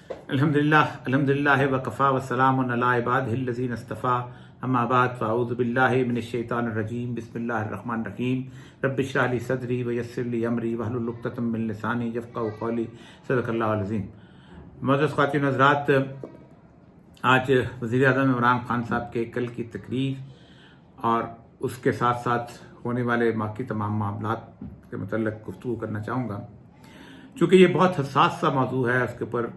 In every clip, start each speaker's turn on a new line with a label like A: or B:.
A: अल्हम्दुलिल्लाह वकफ़ा वस्सलामुन अला इबादिहिल्लज़ीना इस्तफ़ा अम्मा बाद फ़अऊज़ु बिल्लाहि मिनश्शैतानिर्रजीम बिस्मिल्लाहिर्रहमानिर्रहीम रब्बि इश्रह ली सदरी व यस्सिर ली अमरी वहलुल उक़्दतम मिन लिसानी यफ़क़हू क़ौली सदक़ल्लाहुल अज़ीम। मुअज़्ज़ज़ ख़वातीन व हज़रात, आज वज़ीर-ए-आज़म इमरान खान साहब के कल की तकरीर और उसके साथ साथ होने वाले बाकी तमाम मामलात के मतलब गुफ्तगू करना चाहूँगा। चूँकि ये बहुत हसास सा मौजू है, उसके ऊपर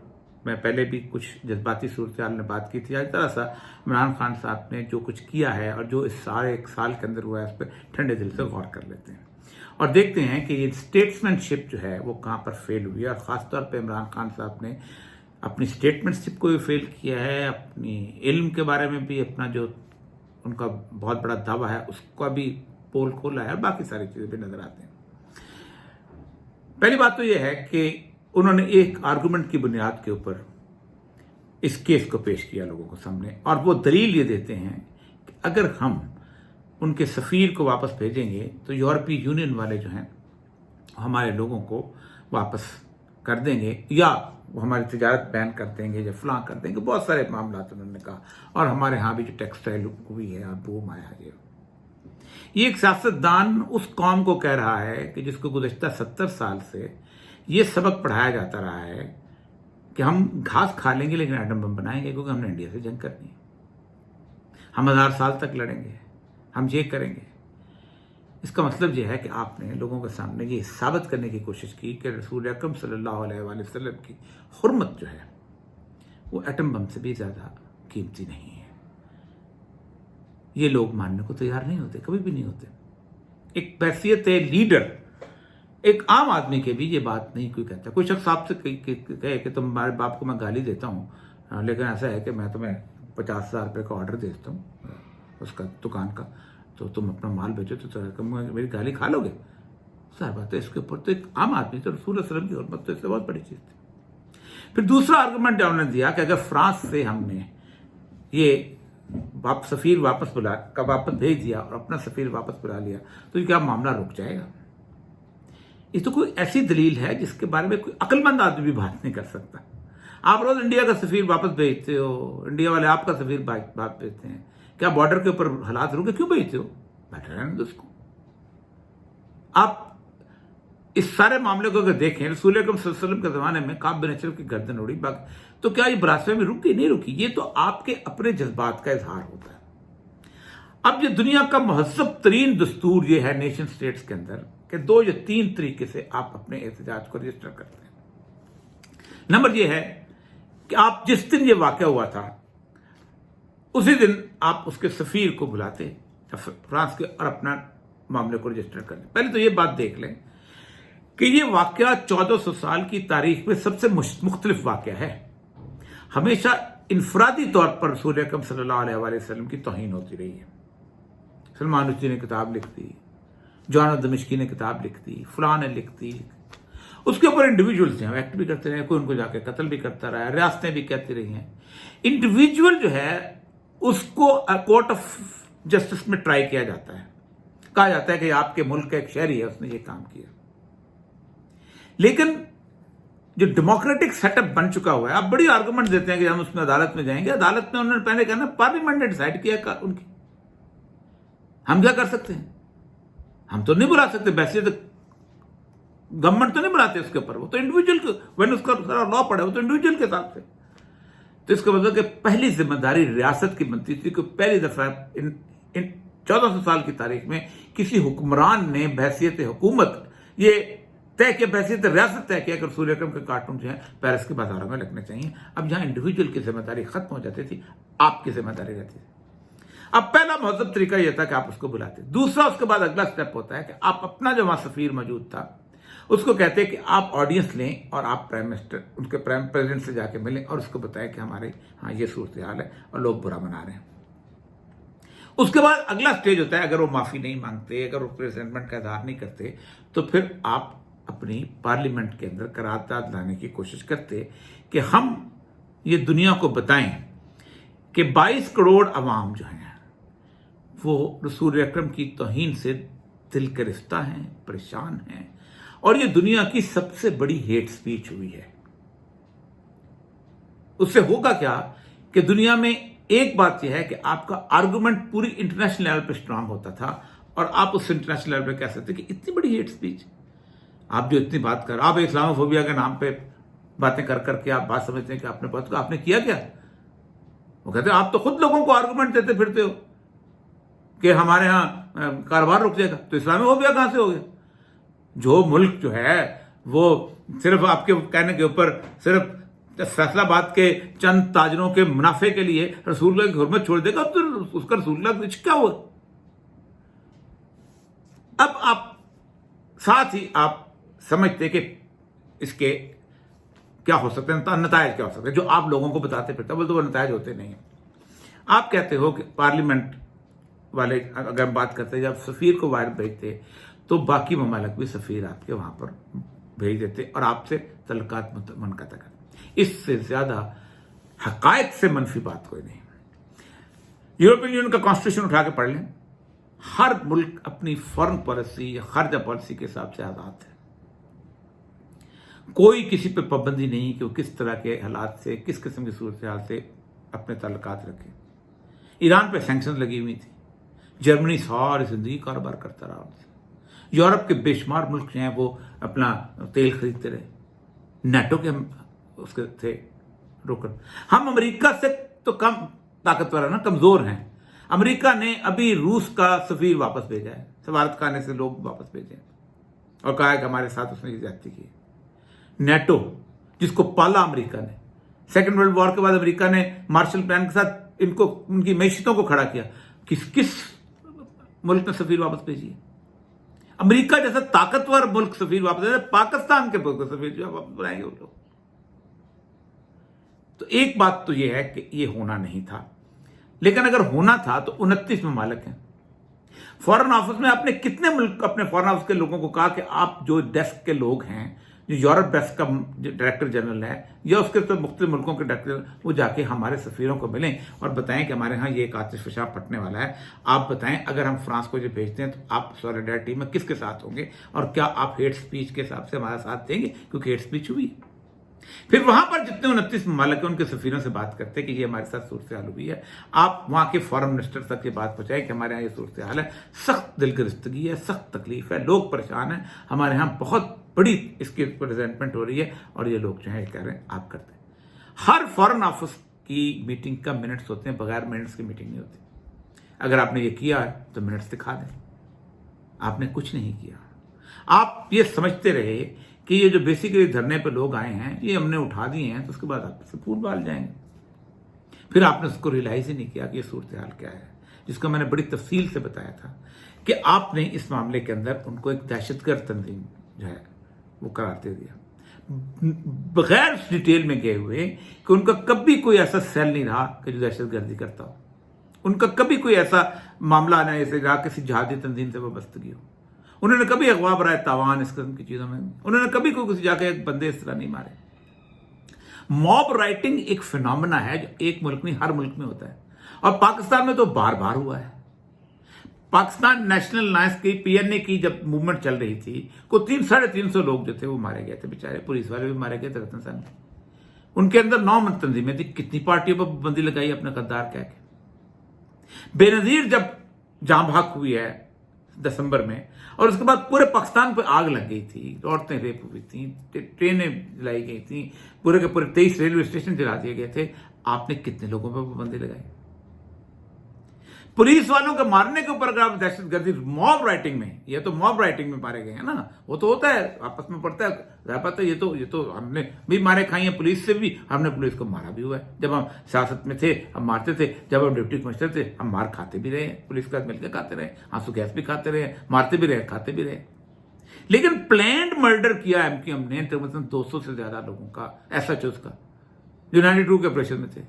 A: मैं पहले भी कुछ जज्बाती सूरत-ए-हाल में बात की थी। आज ज़रा सा इमरान खान साहब ने जो कुछ किया है और जो इस सारे एक साल के अंदर हुआ है, उस पर ठंडे दिल से गौर कर लेते हैं और देखते हैं कि ये स्टेट्समैनशिप जो है वो कहाँ पर फेल हुई है। और ख़ासतौर पर इमरान खान साहब ने अपनी स्टेटमेंटशिप को भी फेल किया है, अपनी इल्म के बारे में भी अपना जो उनका बहुत बड़ा दावा है उसका भी पोल खोला है और बाकी सारी चीज़ें भी नज़र आती हैं। पहली बात तो यह है कि उन्होंने एक आर्गुमेंट की बुनियाद के ऊपर इस केस को पेश किया लोगों को सामने, और वो दलील ये देते हैं कि अगर हम उनके सफ़ीर को वापस भेजेंगे तो यूरोपीय यूनियन वाले जो हैं हमारे लोगों को वापस कर देंगे या वो हमारी तिजारत बैन कर देंगे या फलां कर देंगे। बहुत सारे मामला उन्होंने कहा, और हमारे यहाँ भी जो टेक्सटाइल हुई है और बूम आया है, ये एक सियासतदान उस कौम को कह रहा है कि जिसको गुज़श्ता 70 साल से ये सबक पढ़ाया जाता रहा है कि हम घास खा लेंगे लेकिन एटम बम बनाएंगे, क्योंकि हमने इंडिया से जंग करनी है, हम 1000 साल तक लड़ेंगे, हम ये करेंगे। इसका मतलब यह है कि आपने लोगों के सामने ये साबित करने की कोशिश की कि रसूल अकरम सल्लल्लाहु अलैहि वसल्लम की हुर्मत जो है वो एटम बम से भी ज़्यादा कीमती नहीं है। ये लोग मानने को तैयार नहीं होते, कभी भी नहीं होते। एक हैसियत लीडर, एक आम आदमी के भी ये बात नहीं कोई कहता। कोई शख्स आपसे कहे कि तुम्हारे बाप को मैं गाली देता हूँ, लेकिन ऐसा है कि मैं तुम्हें 50,000 रुपये का ऑर्डर देता हूँ उसका दुकान का, तो तुम अपना माल बेचो तो मेरी गाली खा लोगे। सारी बात है। इसके ऊपर तो एक आम आदमी तो रसूल वसल्लम की हुर्मत तो इससे बहुत बड़ी चीज़ थी। फिर दूसरा आर्गूमेंट उन्होंने दिया कि अगर फ्रांस से हमने ये सफ़ीर वापस भेज दिया और अपना सफ़ीर वापस बुला लिया तो ये क्या मामला रुक जाएगा? ये तो कोई ऐसी दलील है जिसके बारे में कोई अक्लमंद आदमी भी बात नहीं कर सकता। आप रोज इंडिया का सफ़ीर वापस भेजते हो, इंडिया वाले आपका सफ़ीर वापस भेजते हैं, क्या बॉर्डर के ऊपर हालात रुके? क्यों भेजते हो? बैठे रहने दो उसको। आप इस सारे मामले को अगर देखें, रसूल अकरम सल्लल्लाहु अलैहि वसल्लम के ज़माने में काब बिन अशरफ की गर्दन उड़ी, तो क्या ये ब्रासवे में रुकी? नहीं रुकी। ये तो आपके अपने जज्बात का इजहार होता है। अब ये दुनिया का महज़्ज़ब तरीन दस्तूर ये है नेशन स्टेट्स के अंदर कि 2 या 3 तरीके से आप अपने एहतजाज को रजिस्टर करते हैं। नंबर ये है कि आप जिस दिन ये वाक़या हुआ था उसी दिन आप उसके सफ़ीर को बुलाते फ्रांस के और अपना मामले को रजिस्टर कर लें। पहले तो ये बात देख लें कि ये वाक़या 1400 साल की तारीख में सबसे मुख्तलिफ वाक़या है। हमेशा इनफरादी तौर पर रसूल अकरम सल्लल्लाहु अलैहि वसल्लम की तौहीन होती रही है। सलमान रुश्दी ने किताब लिख दी, जॉन दमिश्की ने किताब लिख दी, फलां ने लिख दी। उसके ऊपर इंडिविजुअल्स हैं, एक्ट भी करते रहे, कोई उनको जाके कत्ल भी करता रहा, रियासतें भी कहती रही हैं। इंडिविजुअल जो है उसको कोर्ट ऑफ जस्टिस में ट्राई किया जाता है, कहा जाता है कि आपके मुल्क का एक शहरी है, उसने ये काम किया। लेकिन जो डेमोक्रेटिक सेटअप बन चुका हुआ है, आप बड़ी आर्गुमेंट देते हैं कि हम उसमें अदालत में जाएंगे। अदालत में उन्होंने पहले कहना पार्लियामेंट ने डिसाइड किया उनकी, हम क्या कर सकते हैं? हम तो नहीं बुला सकते, वैसे तो गवर्नमेंट तो नहीं बुलाते उसके ऊपर, वो तो इंडिविजुअल when उसका सारा लॉ पड़ा, वो तो इंडिविजुअल के साथ से। तो इसका मतलब कि पहली जिम्मेदारी रियासत की बनती थी कि पहली दफा इन 1400 साल की तारीख में किसी हुक्मरान ने बहैसियत हुकूमत ये तय किया, बहैसियत रियासत तय किया कि रसूल अकरम के कार्टून जो है पेरिस के बाजारों में लगने चाहिए। अब जहां इंडिविजुअल की जिम्मेदारी खत्म हो जाती थी, आपकी जिम्मेदारी रहती थी। अब पहला महज़ब तरीका यह था कि आप उसको बुलाते। दूसरा, उसके बाद अगला स्टेप होता है कि आप अपना जो वहां सफ़ीर मौजूद था उसको कहते हैं कि आप ऑडियंस लें और आप प्राइम मिनिस्टर उनके प्राइम प्रेसिडेंट से जाके मिलें और उसको बताएं कि हमारे हाँ ये सूरत हाल है और लोग बुरा मना रहे हैं। उसके बाद अगला स्टेज होता है, अगर वो माफ़ी नहीं मांगते, अगर वो रिसेंटमेंट का इजहार नहीं करते, तो फिर आप अपनी पार्लियामेंट के अंदर करारदाद लाने की कोशिश करते कि हम ये दुनिया को बताएं कि 22 करोड़ अवाम जो हैं वो रसूल अकरम की तौहीन से दिल गिरफ्ता हैं, परेशान हैं, और ये दुनिया की सबसे बड़ी हेट स्पीच हुई है। उससे होगा क्या कि दुनिया में एक बात यह है कि आपका आर्गुमेंट पूरी इंटरनेशनल लेवल पे स्ट्रांग होता था, और आप उस इंटरनेशनल लेवल पे कह सकते कि इतनी बड़ी हेट स्पीच, आप जो इतनी बात कर, आप इस्लामोफोबिया के नाम पे बातें कर करके आप बात समझते हैं कि आपने बात को आपने किया क्या? वो कहते हैं आप तो खुद लोगों को आर्गुमेंट देते फिरते हो कि हमारे यहाँ कारोबार रुक जाएगा, तो इस्लामोफोबिया कहां से हो गया? जो मुल्क जो है वो सिर्फ आपके कहने के ऊपर सिर्फ फैसलाबाद के चंद ताजरों के मुनाफे के लिए रसूलुल्लाह की हुर्मत छोड़ देगा, तो उसका रसूलुल्लाह कुछ क्या हुआ? अब आप साथ ही आप समझते कि इसके क्या हो सकते हैं, नतायज क्या हो सकते हैं, जो आप लोगों को बताते फिरते, बोलते वो नतायज होते नहीं हैं। आप कहते हो कि पार्लियामेंट वाले अगर हम बात करते हैं, जब सफीर को बाहर भेजते तो बाकी ममालिक भी सफीर आपके वहां पर भेज देते और आपसे तल्लुकात मुनक़ता करते। इससे ज्यादा हकायक से मनफी बात कोई नहीं। यूरोपियन यूनियन का कॉन्स्टिट्यूशन उठा के पढ़ लें, हर मुल्क अपनी फॉरेन पॉलिसी या खारजा पॉलिसी के हिसाब से आजाद है। कोई किसी पे पाबंदी नहीं कि वो किस तरह के हालात से, किस किस्म की सूरत हाल से अपने ताल्लुकात रखे। ईरान पे सैंक्शन लगी हुई थी, जर्मनी सारी जिंदगी कारोबार करता रहा उनसे। यूरोप के बेशुमार मुल्क जो हैं वो अपना तेल खरीदते रहे, नेटो के हम उसके थे रुकन। हम अमेरिका से तो कम ताकतवर है ना, कमजोर हैं। अमेरिका ने अभी रूस का सफीर वापस भेजा है, सफारत खाने से लोग वापस भेजे और कहा है कि हमारे साथ उसने ज्यादती की। नेटो जिसको पाला अमेरिका ने, सेकेंड वर्ल्ड वॉर के बाद अमेरिका ने मार्शल प्लान के साथ इनको उनकी मैशियतों को खड़ा किया, किस किस मुल्क ने सफीर वापस भेजी है? अमेरिका जैसा ताकतवर मुल्क सफीर वापस भेजा, पाकिस्तान के मुल्क सफीर जो वापस बनाएंगे वो लोग। तो एक बात तो यह है कि यह होना नहीं था, लेकिन अगर होना था तो 29 ममालिक हैं। फॉरेन ऑफिस में आपने कितने मुल्क अपने फॉरेन ऑफिस के लोगों को कहा कि आप जो डेस्क के लोग हैं, जो यूरोप डेस्क का डायरेक्टर जनरल है या उसके तो मुख्तलिफ मुल्कों के डायरेक्टर, वो जाके हमारे सफीरों को मिलें और बताएं कि हमारे यहाँ ये एक आतिश फशा फटने वाला है। आप बताएं अगर हम फ्रांस को जो भेजते हैं तो आप सॉलिडारिटी में किसके साथ होंगे और क्या आप हेट स्पीच के हिसाब से हमारा साथ देंगे, क्योंकि हेट स्पीच हुई। फिर वहां पर जितने 29 ममालिक हैं उनके सफीरों से बात करते हैं कि ये हमारे साथ सूरत हाल हुई है। आप वहां के फॉरेन मिनिस्टर तक ये बात पहुंचाएं कि हमारे यहाँ ये सूरत हाल है, सख्त दिलगिरस्तगी है, सख्त तकलीफ है, लोग परेशान हैं, हमारे यहाँ बहुत बड़ी इसकी रिजेंटमेंट हो रही है और ये लोग जो है कह रहे हैं आप करते हैं। हर फॉरेन ऑफिस की मीटिंग का मिनट्स होते हैं, बगैर मिनट्स की मीटिंग नहीं होती। अगर आपने ये किया है तो मिनट्स दिखा दें। आपने कुछ नहीं किया, आप ये समझते रहे कि ये जो बेसिकली धरने पे लोग आए हैं ये हमने उठा दिए हैं, तो उसके बाद आप से फूट बाल जाएंगे। फिर आपने उसको रियलाइज ही नहीं किया कि ये सूरत हाल क्या है, जिसको मैंने बड़ी तफसील से बताया था कि आपने इस मामले के अंदर उनको एक दहशतगर्द तंजीम जो है वो करार दे दिया, बगैर डिटेल में गए हुए कि उनका कभी कोई ऐसा सेल नहीं रहा कि जो दहशतगर्दी करता हो। उनका कभी कोई ऐसा मामला नहीं ऐसे रहा किसी जहादी तंजीम से वाबस्तगी हो। उन्होंने कभी अगवा बराए तावान इस किस्म की चीजों में, उन्होंने कभी कोई किसी जाके एक बंदे इस तरह नहीं मारे। मॉब राइटिंग एक फिनोमेना है जो एक मुल्क नहीं हर मुल्क में होता है, और पाकिस्तान में तो बार बार हुआ है। पाकिस्तान नेशनल अलायंस की पीएनए की जब मूवमेंट चल रही थी, को 300-350 लोग जो थे वो मारे गए थे, बेचारे पुलिस वाले भी मारे गए थे रतन सन के। उनके अंदर 9 तंजीमें थी, कितनी पार्टियों पर पाबंदी लगाई अपने गद्दार कह के। बेनजीर जब जाम भाग हुई है दिसंबर में, और उसके बाद पूरे पाकिस्तान पर आग लग गई थी, औरतें रेप हुई थी, ट्रेनें जलाई गई थी, पूरे के पूरे 23 रेलवे स्टेशन जला दिए गए थे। आपने कितने लोगों पर पाबंदी लगाई? पुलिस वालों के मारने के ऊपर अगर आप दहशतगर्दी मॉब राइटिंग में, ये तो मॉब राइटिंग में मारे गए हैं ना, वो तो होता है आपस में पड़ता है, पता है ये तो हमने भी मारे खाई है, पुलिस से भी हमने पुलिस को मारा भी हुआ है। जब हम सियासत में थे हम मारते थे, जब हम डिप्टी कमिश्नर थे हम मार खाते भी रहे, पुलिस के साथ मिलकर खाते रहे, आंसू गैस भी खाते रहे, मारते भी रहे, खाते भी रहे। लेकिन प्लान्ड मर्डर किया एमक्यूएम ने तकरीबन 200 से ज्यादा लोगों का, SHOs का, जो 92 के ऑपरेशन में थे।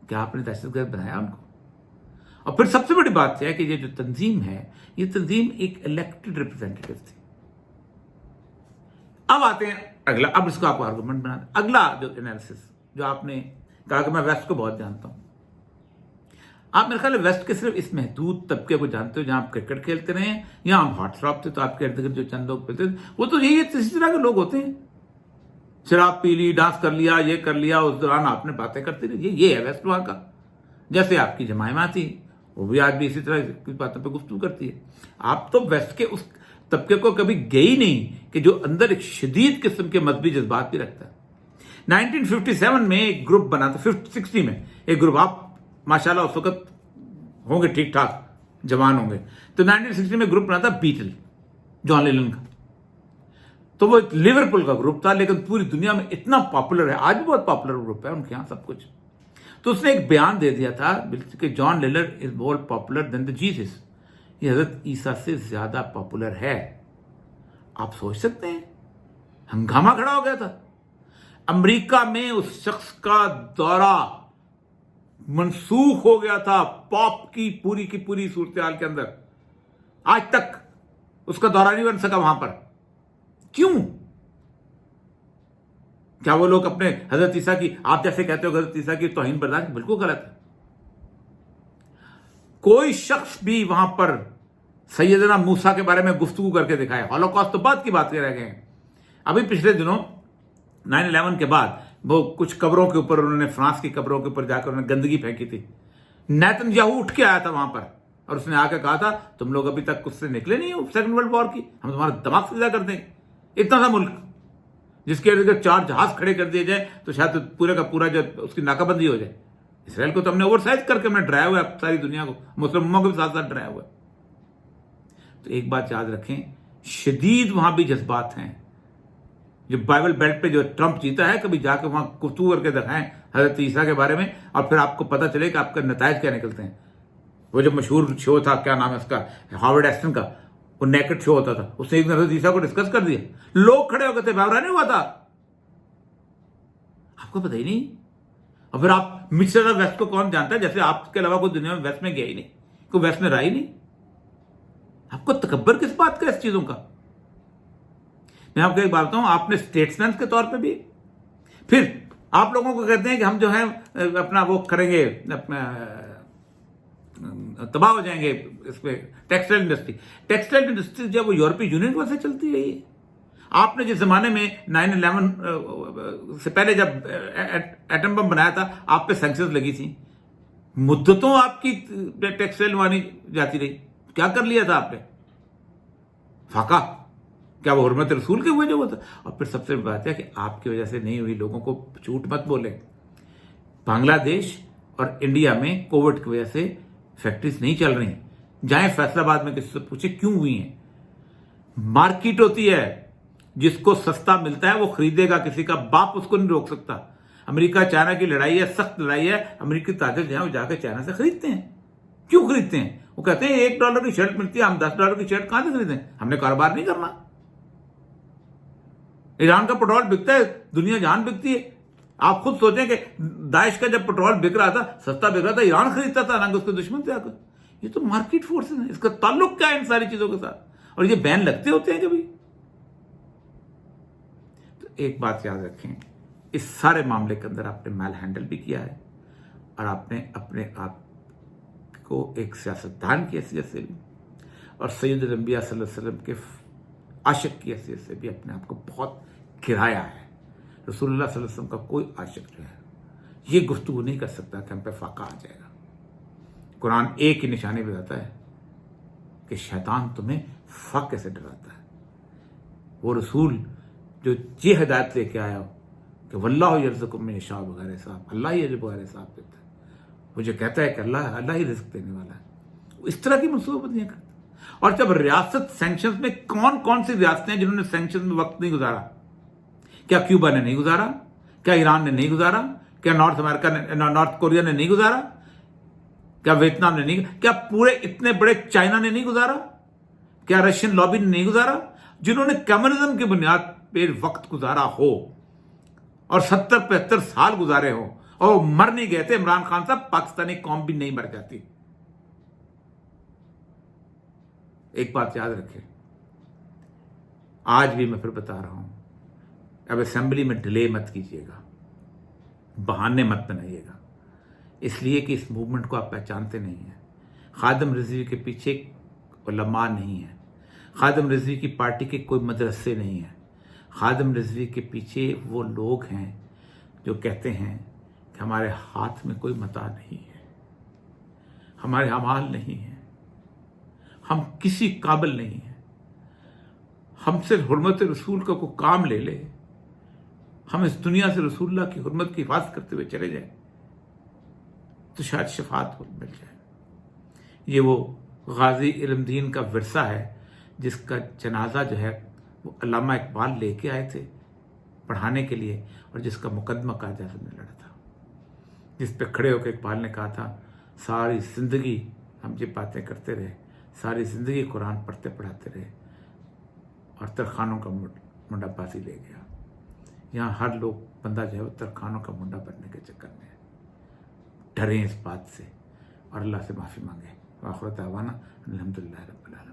A: क्या आपने दहशतगर्द बनाया उनको? और फिर सबसे बड़ी बात यह है कि ये जो तंजीम है, ये तंजीम एक इलेक्टेड रिप्रेजेंटेटिव थी। अब आते हैं अगला, अब इसको आपको आर्गुमेंट बना, अगला जो एनालिसिस जो आपने कहा कि मैं वेस्ट को बहुत जानता हूं। आप मेरे ख्याल है वेस्ट के सिर्फ इस महदूद तबके को जानते हो जहां आप क्रिकेट खेलते रहे, या आप हॉट शॉप थे तो आपके इर्द गिर्द जो चंद लोग खेलते थे वो तो यही इसी तरह के लोग होते हैं। شراب پی لی، ڈانس کر لیا، یہ کر لیا، اس دوران آپ نے باتیں کرتے رہیے. یہ ہے ویسٹ وہاں کا. جیسے آپ کی جمائمہ تھی، وہ بھی آج بھی اسی طرح کی باتوں پہ گفتگو کرتی ہے. آپ تو ویسٹ کے اس طبقے کو کبھی گئے ہی نہیں کہ جو اندر ایک شدید قسم کے مذہبی جذبات بھی رکھتا ہے. 1957 میں ایک گروپ بنا تھا، 60 میں ایک گروپ، آپ ماشاءاللہ اس وقت ہوں گے ٹھیک ٹھاک جوان ہوں گے، تو 1960 میں گروپ بنا تھا بیٹل، جان لینن کا. تو وہ ایک لیورپول کا گروپ تھا، لیکن پوری دنیا میں اتنا پاپولر ہے، آج بھی بہت پاپولر گروپ ہے ان کے یہاں سب کچھ. تو اس نے ایک بیان دے دیا تھا کہ جان لینن از مور پاپولر دین دا جیسس، یہ حضرت عیسیٰ سے زیادہ پاپولر ہے. آپ سوچ سکتے ہیں، ہنگامہ کھڑا ہو گیا تھا. امریکہ میں اس شخص کا دورہ منسوخ ہو گیا تھا پاپ کی پوری صورتحال کے اندر. آج تک اس کا دورہ نہیں بن سکا وہاں پر. کیوں؟ کیا وہ لوگ اپنے حضرت عیسیٰ کی، آپ جیسے کہتے ہو حضرت عیسیٰ کی توہین برداشت؟ بالکل غلط ہے. کوئی شخص بھی وہاں پر سیدنا موسیٰ کے بارے میں گفتگو کر کے دکھائے. ہولوکاسٹ تو بعد کی بات کر رہ گئے ہیں. ابھی پچھلے دنوں 9/11 کے بعد وہ کچھ قبروں کے اوپر انہوں نے، فرانس کی قبروں کے اوپر جا کر انہوں نے گندگی پھینکی تھی. نیتن یاہو اٹھ کے آیا تھا وہاں پر اور اس نے آ کے کہا تھا تم لوگ ابھی تک اس سے نکلے نہیں ہو سیکنڈ ورلڈ وار کی، ہم تمہارا دماغ سیدھا کر دیں گے. اتنا سا ملک جس کے ارد گرد 4 جہاز کھڑے کر دیے جائیں تو شاید پورے کا پورا جو اس کی ناکہ بندی ہو جائے. اسرائیل کو تو ہم نے اوور سائز کر کے ہم نے ڈرایا ہوا ہے، ساری دنیا کو، مسلمانوں کو بھی ساتھ ساتھ ڈرایا ہوا ہے. تو ایک بات یاد رکھیں، شدید وہاں بھی جذبات ہیں. جو بائبل بیلٹ پہ جو ٹرمپ جیتا ہے، کبھی جا کے وہاں گفتگو کر کے دکھائیں حضرت عیسیٰ کے بارے میں، اور پھر آپ کو پتہ چلے کہ آپ کا نتائج کیا نکلتے ہیں. وہ جو مشہور شو تھا، کیا نام ہے اس کا، ہاورڈ ایسٹن کا، وہ نیکڈ شو ہوتا تھا، اس نے ایک دن حضرت عیسیٰ کو ڈسکس کر دیا. لوگ کھڑے ہو گئے تھے، بھاورا نہیں ہوا تھا. آپ کو پتہ ہی نہیں. اور پھر آپ مسٹر آف ویسٹ کو کون جانتا ہے؟ جیسے آپ کے علاوہ کوئی دنیا میں ویسٹ میں گیا ہی نہیں، کوئی ویسٹ میں رہا ہی نہیں. آپ کو تکبر کس بات کا اس چیزوں کا؟ میں آپ کو ایک بات بتاؤں، آپ نے اسٹیٹسمین کے طور پہ بھی، پھر آپ لوگوں کو کہتے ہیں کہ ہم جو ہے اپنا وہ کریں گے، اپنا تباہ ہو جائیں گے اس پہ ٹیکسٹائل انڈسٹری. ٹیکسٹائل انڈسٹری جب وہ یورپی یونین کی وجہ سے چلتی رہی ہے. آپ نے جس زمانے میں 9/11 سے پہلے جب ایٹم بم بنایا تھا، آپ پہ سینکشنز لگی تھیں، مدتوں آپ کی ٹیکسٹائل وانی جاتی رہی. کیا کر لیا تھا آپ نے؟ فاقہ. کیا وہ حرمت رسول کے ہوئے جو ہوتا؟ اور پھر سب سے بڑی بات ہے کہ آپ کی وجہ سے نہیں ہوئی. لوگوں کو جھوٹ مت بولیں. بنگلہ دیش اور انڈیا میں کووڈ کی وجہ سے فیکٹریز نہیں چل رہی. جائیں فیصل آباد میں کسی سے پوچھیں کیوں ہوئی ہیں. مارکیٹ ہوتی ہے، جس کو سستا ملتا ہے وہ خریدے گا. کسی کا باپ اس کو نہیں روک سکتا. امریکہ چائنا کی لڑائی ہے، سخت لڑائی ہے. امریکی تاجر جو ہیں وہ جا کے چائنا سے خریدتے ہیں. کیوں خریدتے ہیں؟ وہ کہتے ہیں $1 کی شرٹ ملتی ہے، ہم $10 کی شرٹ کہاں سے خریدیں؟ ہم نے کاروبار نہیں کرنا. ایران کا پٹرول بکتا ہے، دنیا جہان بکتی ہے. آپ خود سوچیں کہ داعش کا جب پٹرول بک رہا تھا، سستا بک رہا تھا، ایران خریدتا تھا، حالانکہ اس کے دشمن تھے. یہ تو مارکیٹ فورسز ہیں. اس کا تعلق کیا ہے ان ساری چیزوں کے ساتھ؟ اور یہ بین لگتے ہوتے ہیں کبھی؟ تو ایک بات یاد رکھیں، اس سارے معاملے کے اندر آپ نے میل ہینڈل بھی کیا ہے، اور آپ نے اپنے آپ کو ایک سیاستدان کی حیثیت سے بھی اور سید الانبیاء صلی اللہ علیہ وسلم کے عاشق کی حیثیت سے بھی اپنے آپ کو بہت گرایا ہے. رسول اللہ صلی اللہ علیہ وسلم کا کوئی عاشق جو ہے یہ گفتگو نہیں کر سکتا کہ ہم پہ فاقہ آ جائے گا. قرآن ایک ہی نشانی بتاتا ہے کہ شیطان تمہیں فاقے سے ڈراتا ہے. وہ رسول جو یہ ہدایت لے کے آیا ہو کہ واللہ یرزق من یشاء بغیر حساب، اللہ ہی ہے بغیر حساب دیتا ہے. وہ جو کہتا ہے کہ اللہ ہی رزق دینے والا ہے، وہ اس طرح کی منصوبہ بندیاں کرتا ہے. اور جب ریاست سینکشنز میں، کون سی ریاستیں ہیں جنہوں نے سینکشنز میں وقت نہیں گزارا؟ کیا کیوبا نے نہیں گزارا؟ کیا ایران نے نہیں گزارا؟ کیا نارتھ کوریا نے نہیں گزارا؟ کیا ویتنام نے نہیں؟ کیا پورے اتنے بڑے چائنا نے نہیں گزارا؟ کیا رشین لابی نے نہیں گزارا؟ جنہوں نے کمیونزم کی بنیاد پہ وقت گزارا ہو اور 70-75 سال گزارے ہوں اور وہ مر نہیں گئے تھے. عمران خان صاحب، پاکستانی قوم بھی نہیں مر جاتی. ایک بات یاد رکھیں، آج بھی میں پھر بتا رہا ہوں، اب اسمبلی میں ڈیلے مت کیجیے گا، بہانے مت بنائیے گا، اس لیے کہ اس موومنٹ کو آپ پہچانتے نہیں ہیں. خادم رضوی کے پیچھے علماء نہیں ہیں. خادم رضوی کی پارٹی کے کوئی مدرسے نہیں ہیں. खादिम रिजवी के पीछे वो लोग हैं जो कहते हैं कि हमारे हाथ में कोई मता नहीं है, हमारे अमाल नहीं है, हम किसी काबिल नहीं हैं, हमसे हुर्मत रसूल का कोई काम ले ले, हम इस दुनिया से रसूलुल्लाह की हुर्मत की हिफाजत करते हुए चले जाए तो शायद शफात मिल जाए। ये वो गाजी इल्मदीन का विरसा है जिसका जनाजा जो है वो अल्लामा इकबाल लेके आए थे पढ़ाने के लिए, और जिसका मुकदमा कायद आज़म ने लड़ा था, जिस पे खड़े होकर इकबाल ने कहा था सारी ज़िंदगी हम ये बातें करते रहे, सारी ज़िंदगी कुरान पढ़ते पढ़ाते रहे और तरखानों का मुंडा बाजी ले गया। यहाँ हर लोग बंदा जो है वो तरखानों का मुंडा बनने के चक्कर में डरें इस बात से और अल्लाह से माफ़ी मांगे। आखिर दावाना अल्हम्दुलिल्लाह रब्बिल आलमीन।